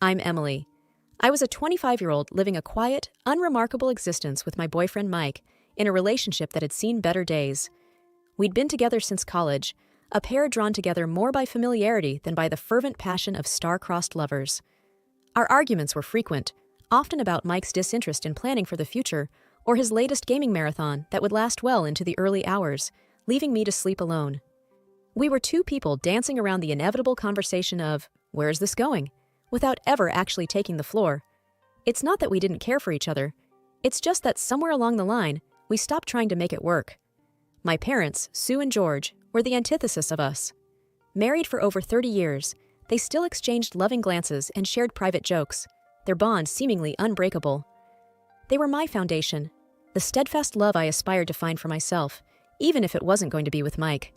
I'm Emily. I was a 25-year-old living a quiet, unremarkable existence with my boyfriend Mike in a relationship that had seen better days. We'd been together since college, a pair drawn together more by familiarity than by the fervent passion of star-crossed lovers. Our arguments were frequent, often about Mike's disinterest in planning for the future or his latest gaming marathon that would last well into the early hours, leaving me to sleep alone. We were two people dancing around the inevitable conversation of, "Where's this going?" without ever actually taking the floor. It's not that we didn't care for each other. It's just that somewhere along the line, we stopped trying to make it work. My parents, Sue and George, were the antithesis of us. Married for over 30 years, they still exchanged loving glances and shared private jokes, their bond seemingly unbreakable. They were my foundation, the steadfast love I aspired to find for myself, even if it wasn't going to be with Mike.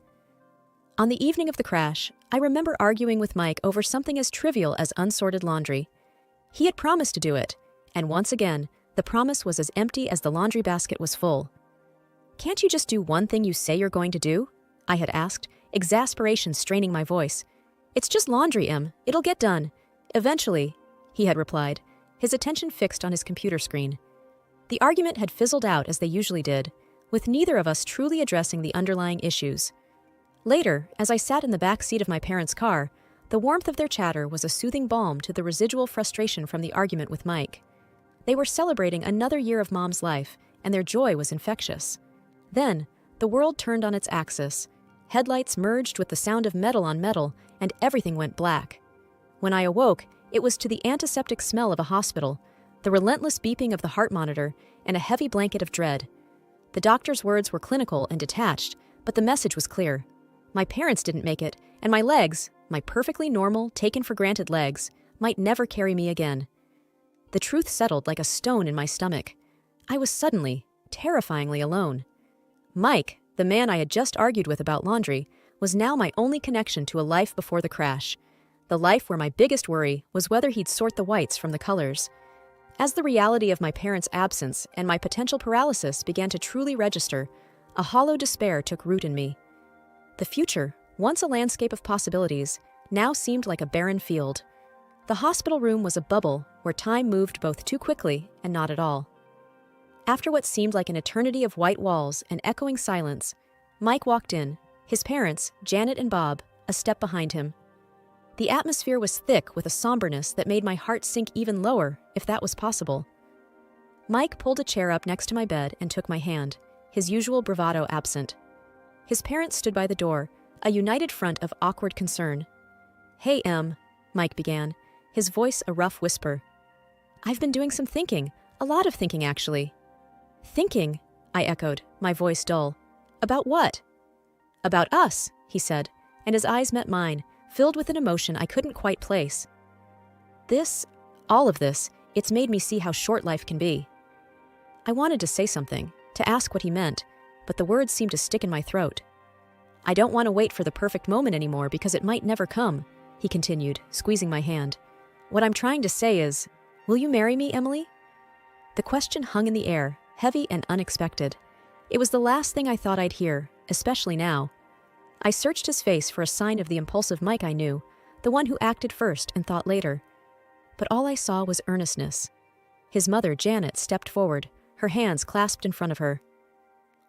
On the evening of the crash, I remember arguing with Mike over something as trivial as unsorted laundry. He had promised to do it, and once again, the promise was as empty as the laundry basket was full. "Can't you just do one thing you say you're going to do?" I had asked, exasperation straining my voice. "It's just laundry, Em. It'll get done. Eventually," he had replied, his attention fixed on his computer screen. The argument had fizzled out as they usually did, with neither of us truly addressing the underlying issues. Later, as I sat in the back seat of my parents' car, the warmth of their chatter was a soothing balm to the residual frustration from the argument with Mike. They were celebrating another year of Mom's life, and their joy was infectious. Then, the world turned on its axis. Headlights merged with the sound of metal on metal, and everything went black. When I awoke, it was to the antiseptic smell of a hospital, the relentless beeping of the heart monitor, and a heavy blanket of dread. The doctor's words were clinical and detached, but the message was clear. My parents didn't make it, and my legs, my perfectly normal, taken-for-granted legs, might never carry me again. The truth settled like a stone in my stomach. I was suddenly, terrifyingly alone. Mike, the man I had just argued with about laundry, was now my only connection to a life before the crash. The life where my biggest worry was whether he'd sort the whites from the colors. As the reality of my parents' absence and my potential paralysis began to truly register, a hollow despair took root in me. The future, once a landscape of possibilities, now seemed like a barren field. The hospital room was a bubble where time moved both too quickly and not at all. After what seemed like an eternity of white walls and echoing silence, Mike walked in, his parents, Janet and Bob, a step behind him. The atmosphere was thick with a somberness that made my heart sink even lower, if that was possible. Mike pulled a chair up next to my bed and took my hand, his usual bravado absent. His parents stood by the door, a united front of awkward concern. "Hey, Em," Mike began, his voice a rough whisper. "I've been doing some thinking, a lot of thinking, actually." "Thinking?" I echoed, my voice dull. "About what?" "About us," he said, and his eyes met mine, filled with an emotion I couldn't quite place. All of this, it's made me see how short life can be." I wanted to say something, to ask what he meant, but the words seemed to stick in my throat. "I don't want to wait for the perfect moment anymore because it might never come," he continued, squeezing my hand. "What I'm trying to say is, will you marry me, Emily?" The question hung in the air, heavy and unexpected. It was the last thing I thought I'd hear, especially now. I searched his face for a sign of the impulsive Mike I knew, the one who acted first and thought later. But all I saw was earnestness. His mother, Janet, stepped forward, her hands clasped in front of her.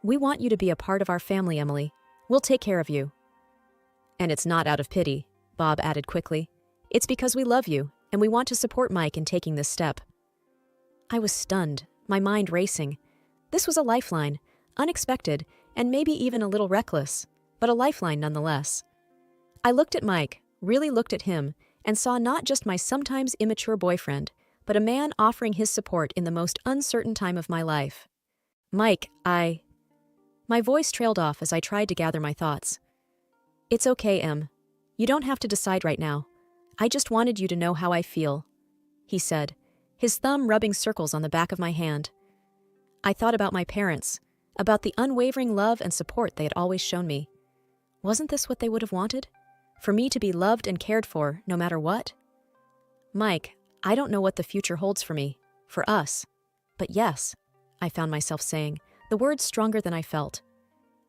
"We want you to be a part of our family, Emily. We'll take care of you." "And it's not out of pity," Bob added quickly. "It's because we love you, and we want to support Mike in taking this step." I was stunned, my mind racing. This was a lifeline, unexpected, and maybe even a little reckless, but a lifeline nonetheless. I looked at Mike, really looked at him, and saw not just my sometimes immature boyfriend, but a man offering his support in the most uncertain time of my life. "Mike, My voice trailed off as I tried to gather my thoughts. "It's okay, Em. You don't have to decide right now. I just wanted you to know how I feel," he said, his thumb rubbing circles on the back of my hand. I thought about my parents, about the unwavering love and support they had always shown me. Wasn't this what they would have wanted? For me to be loved and cared for, no matter what? "Mike, I don't know what the future holds for me, for us. But yes," I found myself saying, the words stronger than I felt.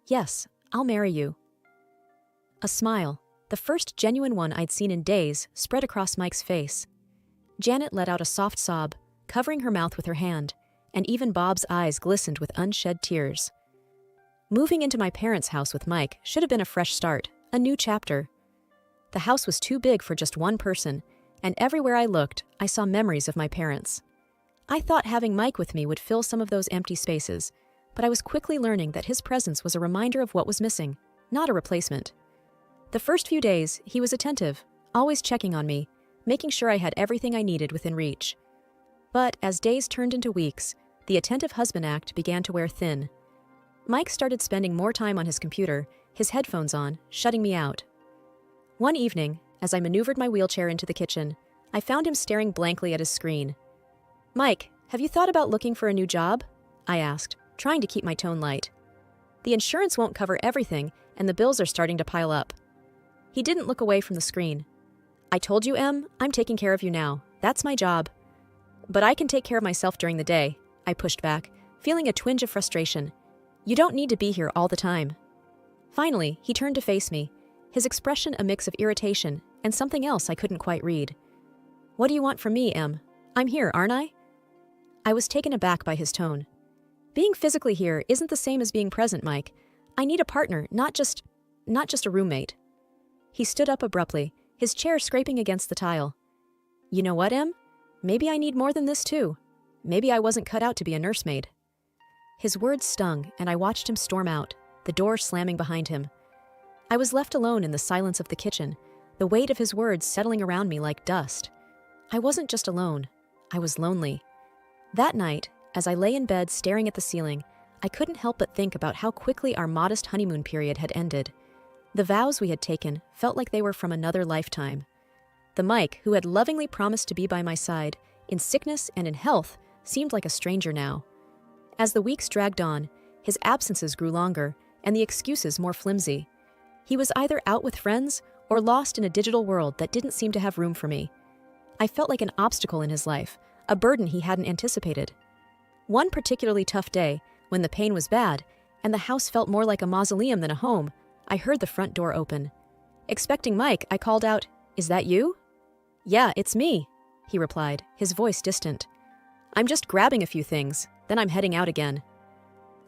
"Yes, I'll marry you." A smile, the first genuine one I'd seen in days, spread across Mike's face. Janet let out a soft sob, covering her mouth with her hand, and even Bob's eyes glistened with unshed tears. Moving into my parents' house with Mike should have been a fresh start, a new chapter. The house was too big for just one person, and everywhere I looked, I saw memories of my parents. I thought having Mike with me would fill some of those empty spaces, but I was quickly learning that his presence was a reminder of what was missing, not a replacement. The first few days, he was attentive, always checking on me, making sure I had everything I needed within reach. But as days turned into weeks, the attentive husband act began to wear thin. Mike started spending more time on his computer, his headphones on, shutting me out. One evening, as I maneuvered my wheelchair into the kitchen, I found him staring blankly at his screen. "Mike, have you thought about looking for a new job?" I asked, trying to keep my tone light. "The insurance won't cover everything, and the bills are starting to pile up." He didn't look away from the screen. "I told you, Em, I'm taking care of you now. That's my job." "But I can take care of myself during the day," I pushed back, feeling a twinge of frustration. "You don't need to be here all the time." Finally, he turned to face me, his expression a mix of irritation and something else I couldn't quite read. "What do you want from me, Em? I'm here, aren't I?" I was taken aback by his tone. "Being physically here isn't the same as being present, Mike. I need a partner, not just a roommate." He stood up abruptly, his chair scraping against the tile. "You know what, Em? Maybe I need more than this too. Maybe I wasn't cut out to be a nursemaid." His words stung, and I watched him storm out, the door slamming behind him. I was left alone in the silence of the kitchen, the weight of his words settling around me like dust. I wasn't just alone. I was lonely. That night, as I lay in bed staring at the ceiling, I couldn't help but think about how quickly our modest honeymoon period had ended. The vows we had taken felt like they were from another lifetime. The Mike, who had lovingly promised to be by my side, in sickness and in health, seemed like a stranger now. As the weeks dragged on, his absences grew longer, and the excuses more flimsy. He was either out with friends or lost in a digital world that didn't seem to have room for me. I felt like an obstacle in his life, a burden he hadn't anticipated. One particularly tough day, when the pain was bad, and the house felt more like a mausoleum than a home, I heard the front door open. Expecting Mike, I called out, "Is that you?" "Yeah, it's me," he replied, his voice distant. "I'm just grabbing a few things, then I'm heading out again."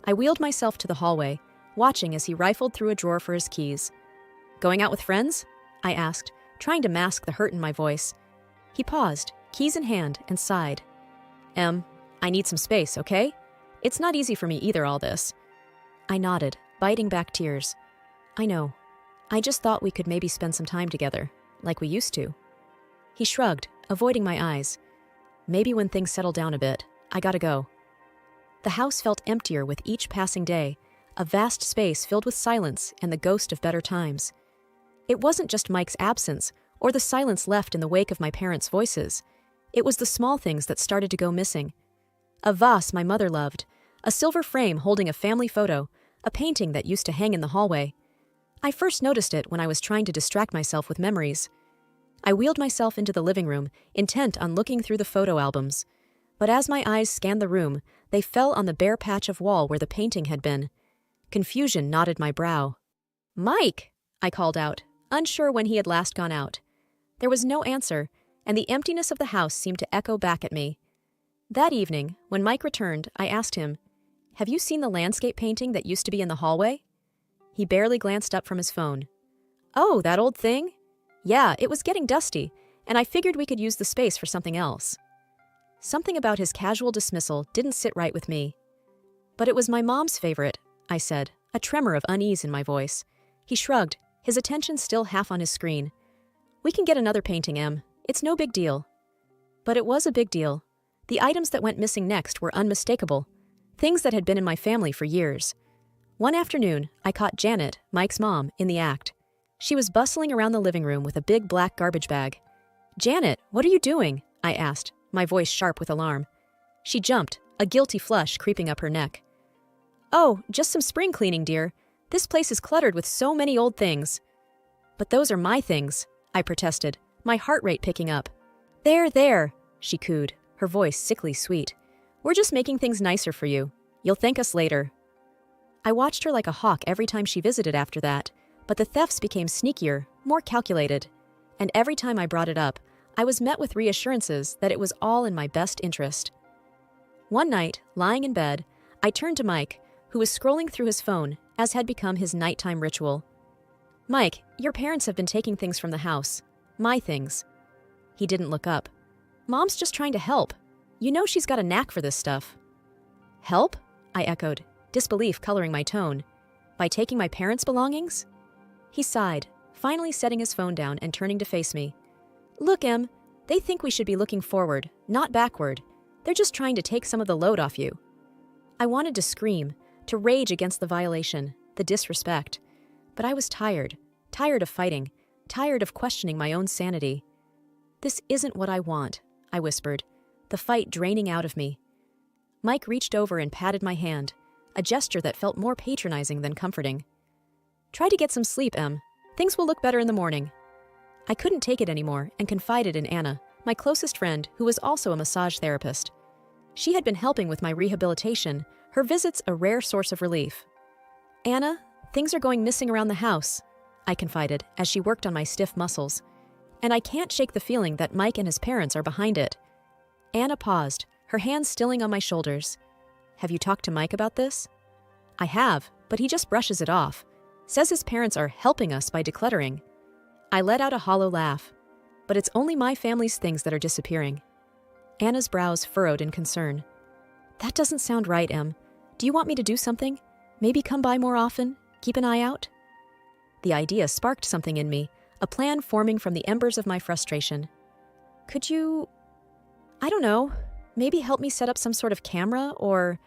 I wheeled myself to the hallway, watching as he rifled through a drawer for his keys. "Going out with friends?" I asked, trying to mask the hurt in my voice. He paused, keys in hand, and sighed. "Em, I need some space, okay? It's not easy for me either, all this." I nodded, biting back tears. "I know. I just thought we could maybe spend some time together, like we used to." He shrugged, avoiding my eyes. "Maybe when things settle down a bit, I gotta go." The house felt emptier with each passing day, a vast space filled with silence and the ghost of better times. It wasn't just Mike's absence or the silence left in the wake of my parents' voices. It was the small things that started to go missing. A vase my mother loved, a silver frame holding a family photo, a painting that used to hang in the hallway. I first noticed it when I was trying to distract myself with memories. I wheeled myself into the living room, intent on looking through the photo albums. But as my eyes scanned the room, they fell on the bare patch of wall where the painting had been. Confusion knotted my brow. "Mike!" I called out, unsure when he had last gone out. There was no answer, and the emptiness of the house seemed to echo back at me. That evening, when Mike returned, I asked him, "Have you seen the landscape painting that used to be in the hallway?" He barely glanced up from his phone. "Oh, that old thing? Yeah, it was getting dusty, and I figured we could use the space for something else." Something about his casual dismissal didn't sit right with me. "But it was my mom's favorite," I said, a tremor of unease in my voice. He shrugged, his attention still half on his screen. "We can get another painting, Em. It's no big deal." But it was a big deal. The items that went missing next were unmistakable, things that had been in my family for years. One afternoon, I caught Janet, Mike's mom, in the act. She was bustling around the living room with a big black garbage bag. "Janet, what are you doing?" I asked, my voice sharp with alarm. She jumped, a guilty flush creeping up her neck. "Oh, just some spring cleaning, dear. This place is cluttered with so many old things." "But those are my things," I protested, my heart rate picking up. There, she cooed, her voice sickly sweet. "We're just making things nicer for you. You'll thank us later." I watched her like a hawk every time she visited after that, but the thefts became sneakier, more calculated. And every time I brought it up, I was met with reassurances that it was all in my best interest. One night, lying in bed, I turned to Mike, who was scrolling through his phone, as had become his nighttime ritual. "Mike, your parents have been taking things from the house. My things." He didn't look up. "Mom's just trying to help. You know she's got a knack for this stuff." "Help?" I echoed, disbelief coloring my tone. "By taking my parents' belongings?" He sighed, finally setting his phone down and turning to face me. "Look, Em, they think we should be looking forward, not backward. They're just trying to take some of the load off you." I wanted to scream, to rage against the violation, the disrespect. But I was tired of fighting, tired of questioning my own sanity. "This isn't what I want," I whispered, the fight draining out of me. Mike reached over and patted my hand, a gesture that felt more patronizing than comforting. "Try to get some sleep, Em. Things will look better in the morning." I couldn't take it anymore and confided in Anna, my closest friend who was also a massage therapist. She had been helping with my rehabilitation, her visits a rare source of relief. "Anna, things are going missing around the house," I confided as she worked on my stiff muscles. "And I can't shake the feeling that Mike and his parents are behind it." Anna paused, her hands stilling on my shoulders. "Have you talked to Mike about this?" "I have, but he just brushes it off. Says his parents are helping us by decluttering." I let out a hollow laugh. "But it's only my family's things that are disappearing." Anna's brows furrowed in concern. "That doesn't sound right, Em. Do you want me to do something? Maybe come by more often? Keep an eye out?" The idea sparked something in me, a plan forming from the embers of my frustration. "Could you, I don't know, maybe help me set up some sort of camera or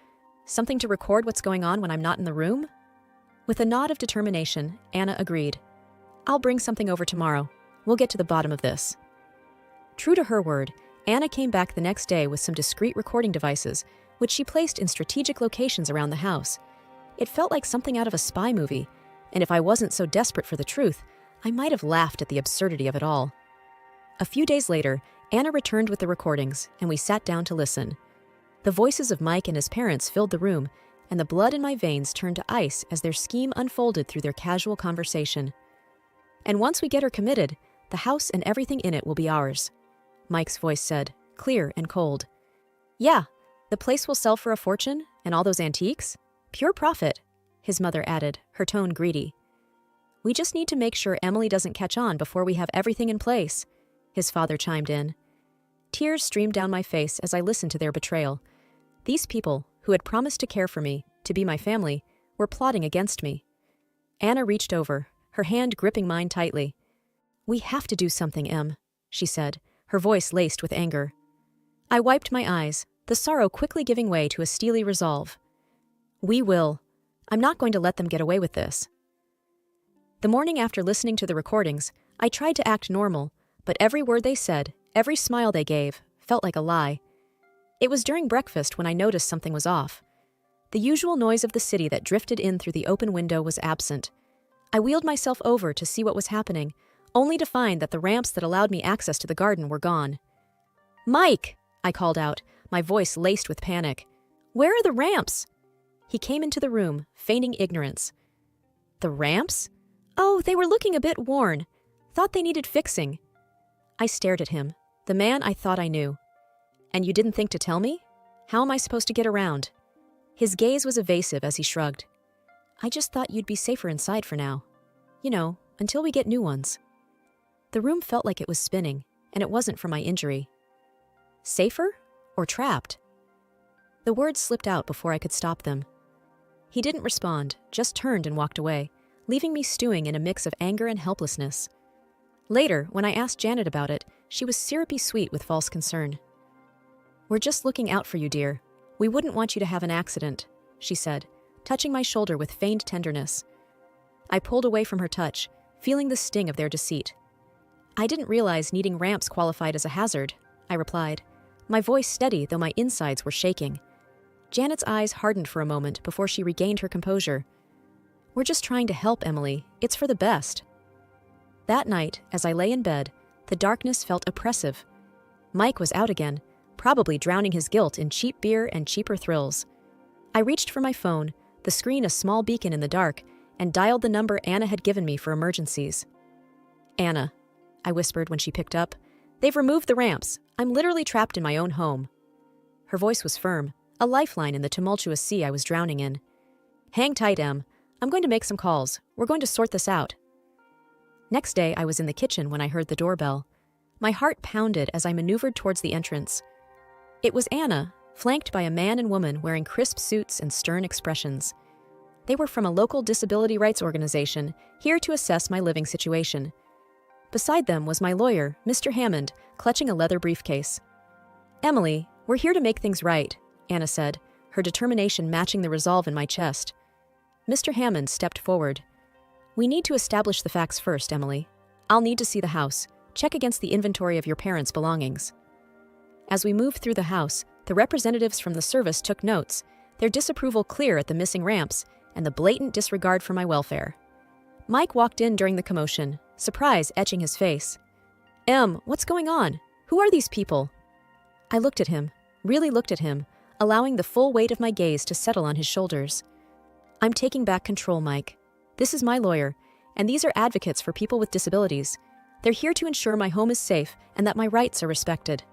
something to record what's going on when I'm not in the room?" With a nod of determination, Anna agreed. "I'll bring something over tomorrow. We'll get to the bottom of this." True to her word, Anna came back the next day with some discreet recording devices, which she placed in strategic locations around the house. It felt like something out of a spy movie, and if I wasn't so desperate for the truth, I might have laughed at the absurdity of it all. A few days later, Anna returned with the recordings, and we sat down to listen. The voices of Mike and his parents filled the room, and the blood in my veins turned to ice as their scheme unfolded through their casual conversation. "And once we get her committed, the house and everything in it will be ours," Mike's voice said, clear and cold. "Yeah, the place will sell for a fortune, and all those antiques? Pure profit," his mother added, her tone greedy. "We just need to make sure Emily doesn't catch on before we have everything in place," his father chimed in. Tears streamed down my face as I listened to their betrayal. These people, who had promised to care for me, to be my family, were plotting against me. Anna reached over, her hand gripping mine tightly. "We have to do something, Em," she said, her voice laced with anger. I wiped my eyes, the sorrow quickly giving way to a steely resolve. "We will. I'm not going to let them get away with this." The morning after listening to the recordings, I tried to act normal, but every word they said, every smile they gave, felt like a lie. It was during breakfast when I noticed something was off. The usual noise of the city that drifted in through the open window was absent. I wheeled myself over to see what was happening, only to find that the ramps that allowed me access to the garden were gone. "Mike!" I called out, my voice laced with panic. "Where are the ramps?" He came into the room, feigning ignorance. "The ramps? Oh, they were looking a bit worn. Thought they needed fixing." I stared at him, the man I thought I knew. "And you didn't think to tell me? How am I supposed to get around?" His gaze was evasive as he shrugged. "I just thought you'd be safer inside for now. You know, until we get new ones." The room felt like it was spinning, and it wasn't from my injury. Safer? Or trapped? The words slipped out before I could stop them. He didn't respond, just turned and walked away, leaving me stewing in a mix of anger and helplessness. Later, when I asked Janet about it, she was syrupy sweet with false concern. "We're just looking out for you, dear. We wouldn't want you to have an accident," she said, touching my shoulder with feigned tenderness. I pulled away from her touch, feeling the sting of their deceit. "I didn't realize needing ramps qualified as a hazard," I replied, my voice steady though my insides were shaking. Janet's eyes hardened for a moment before she regained her composure. "We're just trying to help, Emily. It's for the best." That night, as I lay in bed, the darkness felt oppressive. Mike was out again, probably drowning his guilt in cheap beer and cheaper thrills. I reached for my phone, the screen a small beacon in the dark, and dialed the number Anna had given me for emergencies. "Anna," I whispered when she picked up, They've removed the ramps. I'm literally trapped in my own home." Her voice was firm, a lifeline in the tumultuous sea I was drowning in. "Hang tight, Em. I'm going to make some calls. We're going to sort this out." Next day, I was in the kitchen when I heard the doorbell. My heart pounded as I maneuvered towards the entrance. It was Anna, flanked by a man and woman wearing crisp suits and stern expressions. They were from a local disability rights organization, here to assess my living situation. Beside them was my lawyer, Mr. Hammond, clutching a leather briefcase. "Emily, we're here to make things right," Anna said, her determination matching the resolve in my chest. Mr. Hammond stepped forward. "We need to establish the facts first, Emily. I'll need to see the house, check against the inventory of your parents' belongings." As we moved through the house, the representatives from the service took notes, their disapproval clear at the missing ramps and the blatant disregard for my welfare. Mike walked in during the commotion, surprise etching his face. "Em, what's going on? Who are these people?" I looked at him, really looked at him, allowing the full weight of my gaze to settle on his shoulders. "I'm taking back control, Mike. This is my lawyer, and these are advocates for people with disabilities. They're here to ensure my home is safe and that my rights are respected."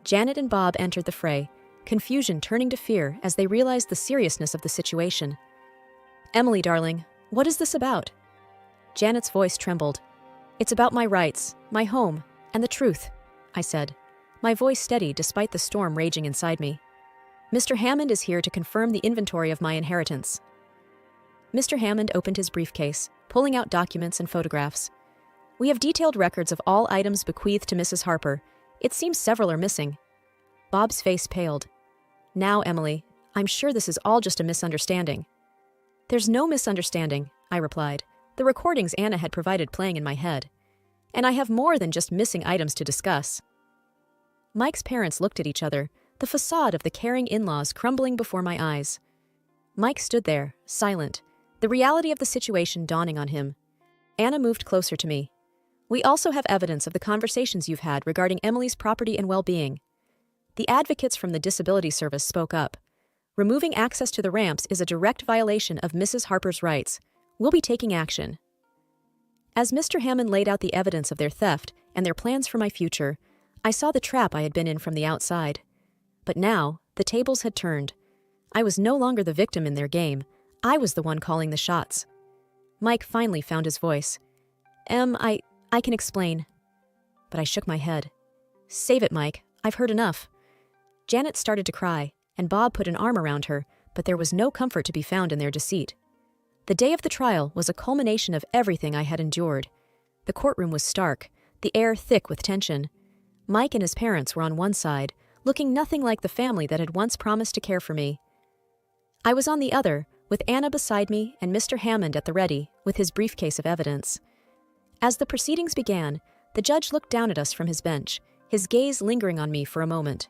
Janet and Bob entered the fray, confusion turning to fear as they realized the seriousness of the situation. "Emily, darling, what is this about?" Janet's voice trembled. "It's about my rights, my home, and the truth," I said, my voice steady despite the storm raging inside me. "Mr. Hammond is here to confirm the inventory of my inheritance." Mr. Hammond opened his briefcase, pulling out documents and photographs. "We have detailed records of all items bequeathed to Mrs. Harper. It seems several are missing." Bob's face paled. "Now, Emily, I'm sure this is all just a misunderstanding." "There's no misunderstanding," I replied, the recordings Anna had provided playing in my head. "And I have more than just missing items to discuss." Mike's parents looked at each other, the facade of the caring in-laws crumbling before my eyes. Mike stood there, silent, the reality of the situation dawning on him. Anna moved closer to me. "We also have evidence of the conversations you've had regarding Emily's property and well-being." The advocates from the Disability Service spoke up. "Removing access to the ramps is a direct violation of Mrs. Harper's rights. We'll be taking action." As Mr. Hammond laid out the evidence of their theft and their plans for my future, I saw the trap I had been in from the outside. But now, the tables had turned. I was no longer the victim in their game. I was the one calling the shots. Mike finally found his voice. I can explain." But I shook my head. "Save it, Mike. I've heard enough." Janet started to cry, and Bob put an arm around her, but there was no comfort to be found in their deceit. The day of the trial was a culmination of everything I had endured. The courtroom was stark, the air thick with tension. Mike and his parents were on one side, looking nothing like the family that had once promised to care for me. I was on the other, with Anna beside me and Mr. Hammond at the ready, with his briefcase of evidence. As the proceedings began, the judge looked down at us from his bench, his gaze lingering on me for a moment.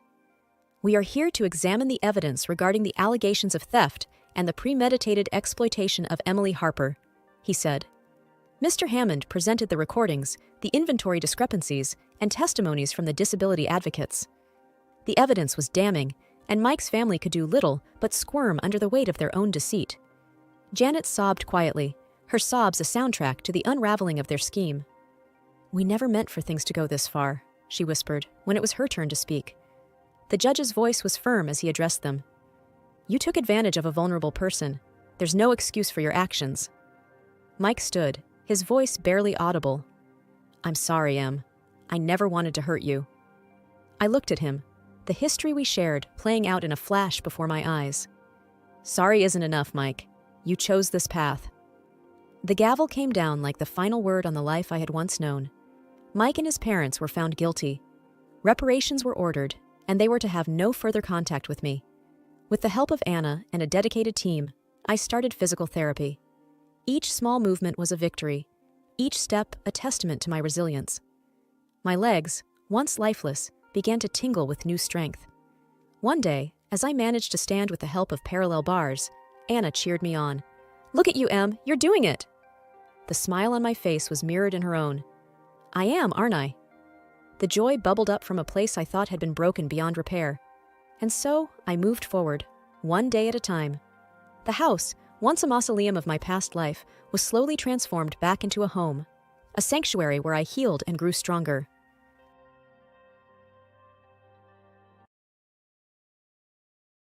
"We are here to examine the evidence regarding the allegations of theft and the premeditated exploitation of Emily Harper," he said. Mr. Hammond presented the recordings, the inventory discrepancies, and testimonies from the disability advocates. The evidence was damning, and Mike's family could do little but squirm under the weight of their own deceit. Janet sobbed quietly, her sobs a soundtrack to the unraveling of their scheme. "We never meant for things to go this far," she whispered, when it was her turn to speak. The judge's voice was firm as he addressed them. "You took advantage of a vulnerable person. There's no excuse for your actions." Mike stood, his voice barely audible. "I'm sorry, Em. I never wanted to hurt you." I looked at him, the history we shared playing out in a flash before my eyes. "Sorry isn't enough, Mike. You chose this path." The gavel came down like the final word on the life I had once known. Mike and his parents were found guilty. Reparations were ordered, and they were to have no further contact with me. With the help of Anna and a dedicated team, I started physical therapy. Each small movement was a victory, each step a testament to my resilience. My legs, once lifeless, began to tingle with new strength. One day, as I managed to stand with the help of parallel bars, Anna cheered me on. "Look at you, Em, you're doing it!" The smile on my face was mirrored in her own. "I am, aren't I?" The joy bubbled up from a place I thought had been broken beyond repair. And so, I moved forward, one day at a time. The house, once a mausoleum of my past life, was slowly transformed back into a home, a sanctuary where I healed and grew stronger.